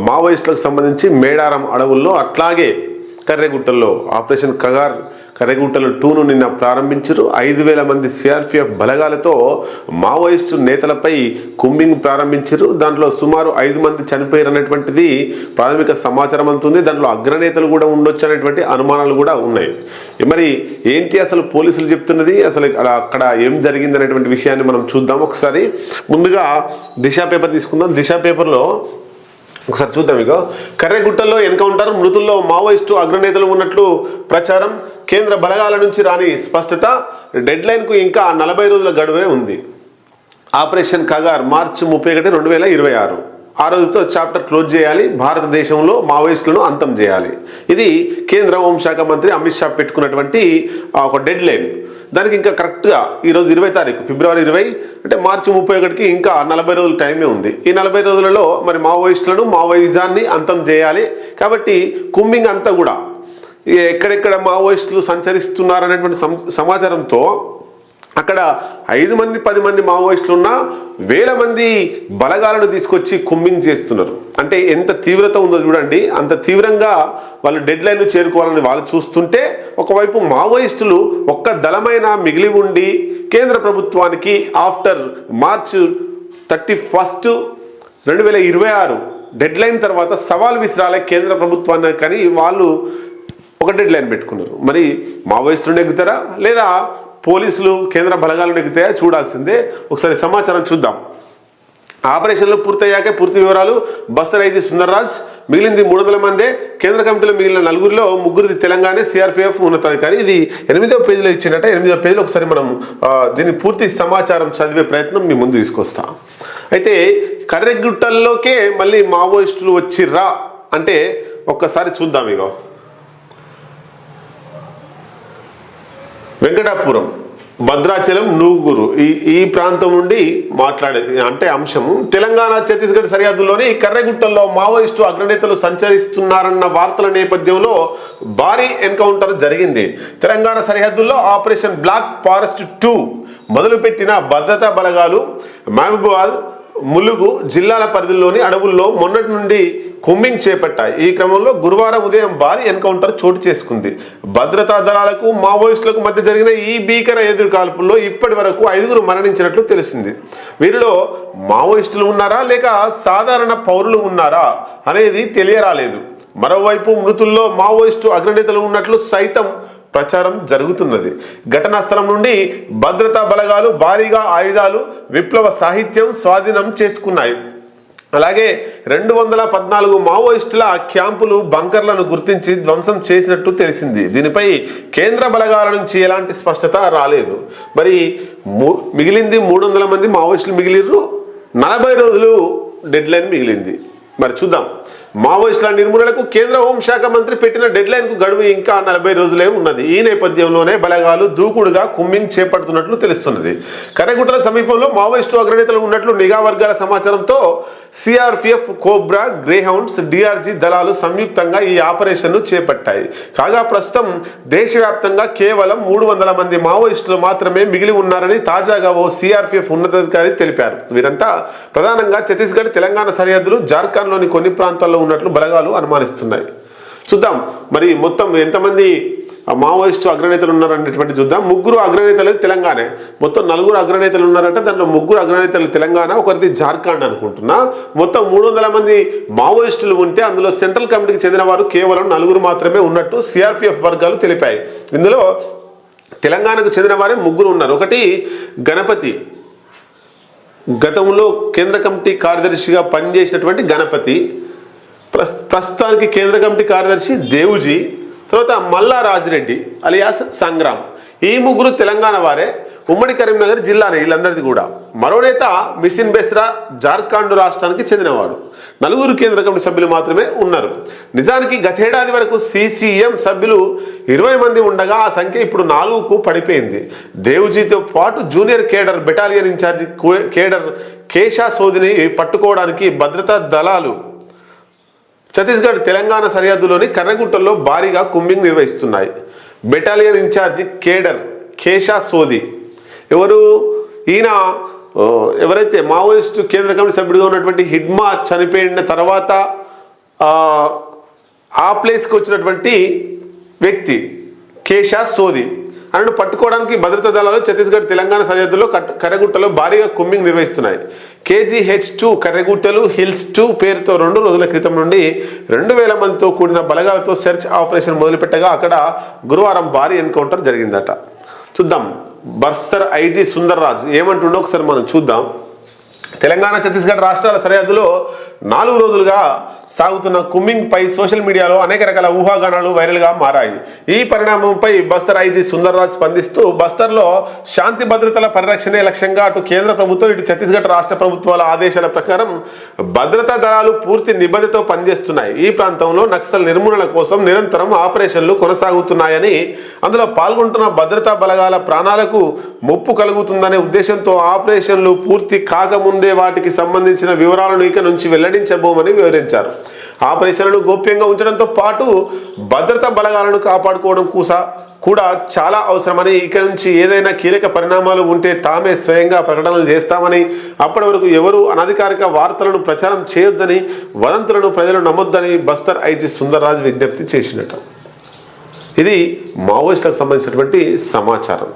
మావోయిస్టులకు సంబంధించి మేడారం అడవుల్లో అట్లాగే కర్రెగుట్టల్లో ఆపరేషన్ కగార్ కర్రెగుట్టలు 2ను నిన్న ప్రారంభించారు. 5,000 మంది సిఆర్పిఎఫ్ బలగాలతో మావోయిస్టు నేతలపై కుంబింగ్ ప్రారంభించారు. దాంట్లో సుమారు 5 మంది చనిపోయారనేటువంటిది ప్రాథమిక సమాచారం అందుతుంది. దాంట్లో అగ్రనేతలు కూడా ఉండొచ్చు అనేటువంటి అనుమానాలు కూడా ఉన్నాయి. మరి ఏంటి అసలు పోలీసులు చెప్తున్నది, అసలు అక్కడ ఏం జరిగింది అనేటువంటి విషయాన్ని మనం చూద్దాం. ఒకసారి ముందుగా దిశ పేపర్ తీసుకుందాం. దిశ పేపర్లో ఒకసారి చూద్దాం. ఇక కర్రెగుట్టల్లో ఎన్కౌంటర్, మృతుల్లో మావోయిస్టు అగ్రనేతలు ఉన్నట్లు ప్రచారం, కేంద్ర బలగాల నుంచి రాని స్పష్టత, డెడ్ లైన్కు ఇంకా 40 రోజుల గడువే ఉంది. ఆపరేషన్ కగార్ మార్చి 31, 2026 ఆ రోజుతో చాప్టర్ క్లోజ్ చేయాలి, భారతదేశంలో మావోయిస్టులను అంతం చేయాలి. ఇది కేంద్ర హోంశాఖ మంత్రి అమిత్ షా పెట్టుకున్నటువంటి ఒక డెడ్ లైన్. దానికి ఇంకా కరెక్ట్గా ఈరోజు 20 తారీఖు ఫిబ్రవరి 20 అంటే మార్చి 31కి ఇంకా 40 రోజుల టైమే ఉంది. ఈ 40 రోజులలో మరి మావోయిస్టులను మావోయిజాన్ని అంతం చేయాలి. కాబట్టి కుంబింగ్ అంతా కూడా ఎక్కడెక్కడ మావోయిస్టులు సంచరిస్తున్నారనేటువంటి సమాచారంతో అక్కడ 5 మంది 10 మంది మావోయిస్టులు ఉన్న 1000 మంది బలగాలను తీసుకొచ్చి కుంబింగ్ చేస్తున్నారు. అంటే ఎంత తీవ్రత ఉందో చూడండి. అంత తీవ్రంగా వాళ్ళు డెడ్ లైన్ చేరుకోవాలని వాళ్ళు చూస్తుంటే, ఒకవైపు మావోయిస్టులు ఒక్క దళమైన మిగిలి ఉండి కేంద్ర ప్రభుత్వానికి ఆఫ్టర్ మార్చ్ 31, 2026 డెడ్ లైన్ తర్వాత సవాల్ విసిరాలే కేంద్ర ప్రభుత్వాన్ని, కానీ వాళ్ళు ఒక డెడ్ లైన్ పెట్టుకున్నారు. మరి మావోయిస్టులు నెగ్గుతారా లేదా పోలీసులు కేంద్ర బలగాలు నెగ్గుతాయా చూడాల్సిందే. ఒకసారి సమాచారం చూద్దాం. ఆపరేషన్లు పూర్తయ్యాకే పూర్తి వివరాలు. బస్తర్ ఐజీ సుందర్రాజ్, మిగిలింది 300 మందే. కేంద్ర కమిటీలో మిగిలిన 4గురిలో 3 తెలంగాణ సిఆర్పిఎఫ్ ఉన్నతాధికారి. ఇది 8వ పేజీలో ఇచ్చినట్ట. 8వ పేజీలో ఒకసారి మనం దీని పూర్తి సమాచారం చదివే ప్రయత్నం మీ ముందు తీసుకొస్తా. అయితే కర్రెగుట్టల్లోకే మళ్ళీ మావోయిస్టులు వచ్చిర్రా అంటే ఒక్కసారి చూద్దాం. ఇగో వెంకటాపురం, భద్రాచలం, నూగూరు ఈ ప్రాంతం నుండి మాట్లాడేది అంటే అంశము. తెలంగాణ ఛత్తీస్గఢ్ సరిహద్దుల్లోని కర్రెగుట్టల్లో మావోయిస్టు అగ్రనేతలు సంచరిస్తున్నారన్న వార్తల నేపథ్యంలో భారీ ఎన్కౌంటర్ జరిగింది. తెలంగాణ సరిహద్దుల్లో ఆపరేషన్ బ్లాక్ ఫారెస్ట్ 2 మొదలుపెట్టిన భద్రతా బలగాలు మహబూబాబాద్, ములుగు జిల్లాల పరిధిలోని అడవుల్లో మొన్నటి నుండి కుంబింగ్ చేపట్టాయి. ఈ క్రమంలో గురువారం ఉదయం భారీ ఎన్కౌంటర్ చోటు చేసుకుంది. భద్రతా దళాలకు మావోయిస్టులకు మధ్య జరిగిన ఈ భీకర ఎదురుకాల్పుల్లో ఇప్పటి వరకు 5గురు మరణించినట్లు తెలిసింది. వీరిలో మావోయిస్టులు ఉన్నారా లేక సాధారణ పౌరులు ఉన్నారా అనేది తెలియరాలేదు. మరోవైపు మృతుల్లో మావోయిస్టు అగ్రనేతలు ఉన్నట్లు సైతం ప్రచారం జరుగుతున్నది. ఘటనా స్థలం నుండి భద్రతా బలగాలు భారీగా ఆయుధాలు, విప్లవ సాహిత్యం స్వాధీనం చేసుకున్నాయి. అలాగే 214 మావోయిస్టుల క్యాంపులు, బంకర్లను గుర్తించి ధ్వంసం చేసినట్టు తెలిసింది. దీనిపై కేంద్ర బలగాల నుంచి ఎలాంటి స్పష్టత రాలేదు. మరి మిగిలింది 300 మంది మావోయిస్టులు మిగిలిర్రు. 40 రోజులు డెడ్ లైన్ మిగిలింది. మరి చూద్దాం. మావోయిస్టుల నిర్మూలనకు కేంద్ర హోంశాఖ మంత్రి పెట్టిన డెడ్ లైన్కు గడువు ఇంకా 40 రోజులే ఉన్నది. ఈ నేపథ్యంలోనే బలగాలు దూకుడుగా కుంబింగ్ చేపడుతున్నట్లు తెలుస్తున్నది. కర్రెగుట్టల సమీపంలో మావోయిస్టు అగ్రనేతలు ఉన్నట్లు నిఘా వర్గాల సమాచారంతో సిఆర్పిఎఫ్, కోబ్రా, గ్రేహౌండ్స్, డిఆర్జీ దళాలు సంయుక్తంగా ఈ ఆపరేషన్ను చేపట్టాయి. కాగా ప్రస్తుతం దేశవ్యాప్తంగా కేవలం 300 మంది మావోయిస్టులు మాత్రమే మిగిలి ఉన్నారని తాజాగా ఓ సిఆర్పిఎఫ్ ఉన్నతాధికారి తెలిపారు. వీరంతా ప్రధానంగా ఛత్తీస్గఢ్, తెలంగాణ సరిహద్దులు, జార్ఖండ్లోని కొన్ని ప్రాంతాల్లో ఉన్నట్లు బలగాలు అనుమానిస్తున్నాయి. చూద్దాం మరి మొత్తం ఎంతమంది మావోయిస్టు అగ్రనేతలు ఉన్నారనేటువంటి చూద్దాం. 3 అగ్రనేతలు తెలంగాణ, మొత్తం 4 అగ్రనేతలు ఉన్నారంటే దాంట్లో 3 అగ్రనేతలు తెలంగాణ, ఒకరిది జార్ఖండ్ అనుకుంటున్నా. మొత్తం 300 మంది మావోయిస్టులు ఉంటే అందులో సెంట్రల్ కమిటీకి చెందిన వారు కేవలం 4 మాత్రమే ఉన్నట్టు సిఆర్పిఎఫ్ వర్గాలు తెలిపాయి. ఇందులో తెలంగాణకు చెందిన వారే 3 ఉన్నారు. ఒకటి గణపతి, గతంలో కేంద్ర కమిటీ కార్యదర్శిగా పనిచేసినటువంటి గణపతి, ప్రస్తుతానికి కేంద్ర కమిటీ కార్యదర్శి దేవుజీ, తర్వాత మల్లా రాజిరెడ్డి అలియాస్ సంగ్రామ్. ఈ 3 తెలంగాణ వారే. ఉమ్మడి కరీంనగర్ జిల్లానే వీళ్ళందరిది కూడా. మరో నేత మిసిన్ బెస్రా జార్ఖండ్ రాష్ట్రానికి చెందినవాడు. 4 కేంద్ర కమిటీ సభ్యులు మాత్రమే ఉన్నారు. నిజానికి గతేడాది వరకు సిసిఎం సభ్యులు 20 మంది ఉండగా ఆ సంఖ్య ఇప్పుడు 4కు పడిపోయింది. దేవుజీతో పాటు junior cadre battalion incharge cadre Kesha సోదిని పట్టుకోవడానికి భద్రతా దళాలు ఛత్తీస్గఢ్, తెలంగాణ సరిహద్దులోని కర్రెగుట్టల్లో భారీగా కుంబింగ్ నిర్వహిస్తున్నాయి. బెటాలియన్ ఇన్ఛార్జి కేడర్ కేశా సోది ఎవరు? ఈయన ఎవరైతే మావోయిస్టు కేంద్ర కమిటీ సభ్యుడిగా ఉన్నటువంటి హిడ్మా చనిపోయిన తర్వాత ఆ ప్లేస్కి వచ్చినటువంటి వ్యక్తి కేశా సోది అను పట్టుకోవడానికి భద్రతా దళాలు ఛత్తీస్గఢ్ తెలంగాణ సరిహద్దులో కర్రెగుట్టలో భారీగా కుమ్మింగ్ నిర్వహిస్తున్నాయి. KGH2 కర్రెగుట్టలు హిల్స్ 2 పేరుతో 2 రోజుల క్రితం నుండి 2000 మందితో కూడిన బలగాలతో సెర్చ్ ఆపరేషన్ మొదలుపెట్టగా అక్కడ గురువారం భారీ ఎన్కౌంటర్ జరిగిందట. చూద్దాం బస్తర్ ఐజీ సుందర్ రాజ్ ఏమంటుండో ఒకసారి మనం చూద్దాం. తెలంగాణ ఛత్తీస్గఢ్ రాష్ట్రాల సరిహద్దులో 4 రోజులుగా సాగుతున్న కుమ్మింగ్ పై సోషల్ మీడియాలో అనేక రకాల ఊహాగానాలు వైరల్గా మారాయి. ఈ పరిణామంపై బస్తర్ ఐజీ సుందర్ రాజ్ స్పందిస్తూ బస్తర్లో శాంతి భద్రతల పరిరక్షణే లక్ష్యంగా అటు కేంద్ర ప్రభుత్వం ఇటు ఛత్తీస్గఢ్ రాష్ట్ర ప్రభుత్వాల ఆదేశాల ప్రకారం భద్రతా దళాలు పూర్తి నిబద్ధతతో పనిచేస్తున్నాయి. ఈ ప్రాంతంలో నక్సల్ నిర్మూలన కోసం నిరంతరం ఆపరేషన్లు కొనసాగుతున్నాయని అందులో పాల్గొంటున్న భద్రతా బలగాల ప్రాణాలకు ముప్పు కలుగుతుందనే ఉద్దేశంతో ఆపరేషన్లు పూర్తి కాకముందే వాటికి సంబంధించిన వివరాలను ఇక నుంచి వెల్లడించబోమని వివరించారు. ఆపరేషన్లను గోప్యంగా ఉంచడంతో పాటు భద్రతా బలగాలను కాపాడుకోవడం కూడా చాలా అవసరమని, ఇక నుంచి ఏదైనా కీలక పరిణామాలు ఉంటే తామే స్వయంగా ప్రకటనలు చేస్తామని, అప్పటి వరకు ఎవరు అనధికారిక వార్తలను ప్రచారం చేయొద్దని, వదంతులను ప్రజలు నమ్మొద్దని బస్తర్ ఐజీ సుందర్ రాజ్ విజ్ఞప్తి చేసినట్టు. ఇది మావోయిస్టులకు సంబంధించినటువంటి సమాచారం.